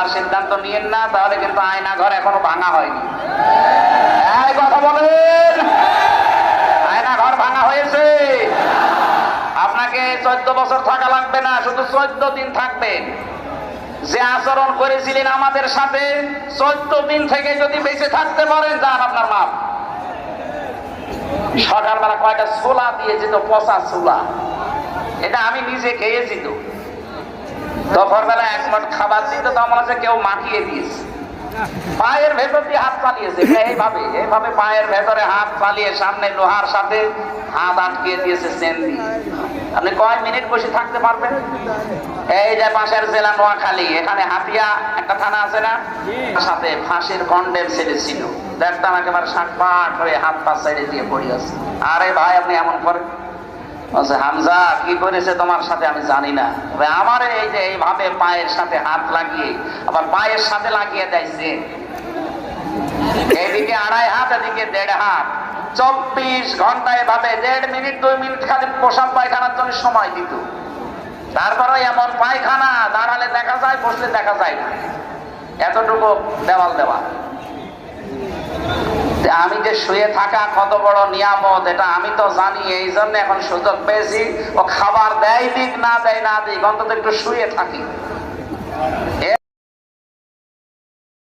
আর সিদ্ধান্ত নিয়েন না, তাহলে কিন্তু আয়না ঘর এখনো ভাঙা হয়নি। এই কথা বলেন, আয়না ঘর ভাঙা হয়েছে? আপনাকে 14 বছর থাকা লাগবে না, শুধু 14 দিন থাকবেন। যে আচরণ করেছিলেন আমাদের সাথে 14 দিন থেকে যদি বেঁচে থাকতে পারেন, যান আপনার মাপ। সকালবেলা কয়টা ছোলা দিয়েছে তো, পচা ছোলা, এটা আমি নিজে খেয়েছি। তো দুপুরবেলা এক মুঠ খাবার দিতে তো আমার কাছে কেউ মাখিয়ে দিয়েছে, পায়ের ভেতর দিয়ে হাত চালিয়েছে, এইভাবে এইভাবে পায়ের ভেতরে হাত চালিয়ে সামনে লোহার সাথে হাত আটকিয়ে দিয়েছে চেন দিয়ে। আপনি কয় মিনিট বসে থাকতে পারবেন? এই যে পাশের জেলা নোয়াখালী, এখানে হাতিয়া একটা থানা আছে না, সাথে ফাঁসির কন্ডেম ছেড়েছিল, দেখতাম একেবারে শাকপাট হয়ে হাত পা ছেড়ে দিয়ে পড়ে আছে। আরে ভাই আপনি এমন করেন? হামজা কি করেছে তোমার সাথে আমি জানি না, তবে আমার এই যে এইভাবে পায়ের সাথে হাত লাগিয়ে আবার পায়ের সাথে লাগিয়ে দিয়েছে, এইদিকে 2.5 হাত এদিকে 1.5 হাত, 24 ঘন্টা এভাবে 1.5 মিনিট 2 মিনিট খালি পোশাক পায়খানার জন্য সময় দিত। তারপরে এমন পায়খানা, দাঁড়ালে দেখা যায়, বসলে দেখা যায় না, এতটুকু দেওয়াল দেওয়া। আমি যে শুয়ে থাকা কত বড় নিয়ামত এটা আমি তো জানি, এই জন্য এখন সুযোগ পেয়েছি। ও খাবার দেয় দিক না দেয় না দিক, অন্তত একটু শুয়ে থাকি।